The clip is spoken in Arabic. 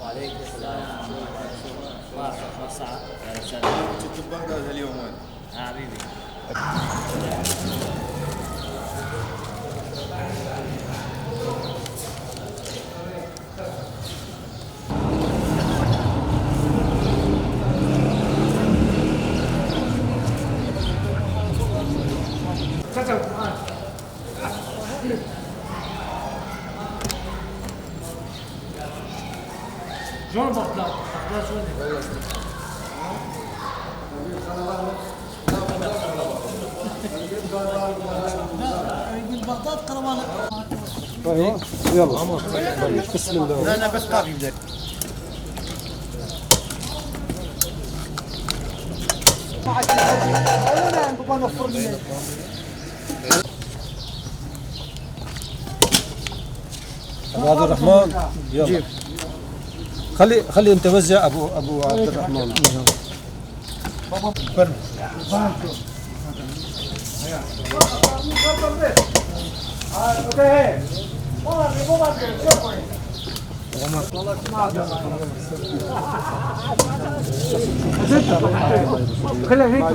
وعليكم السلام. واصل صعب يا رسول. شفت بغداد اليوم وين؟ حبيبي. شلون بغداد؟ بغداد شلون؟ يقول بغداد قروان. ايوه يلا بسم الله. لا لا بس قاف يبدا. ابو عبد الرحمن يلا خلي انت وزع ابو عبد الرحمن. خليها هيك.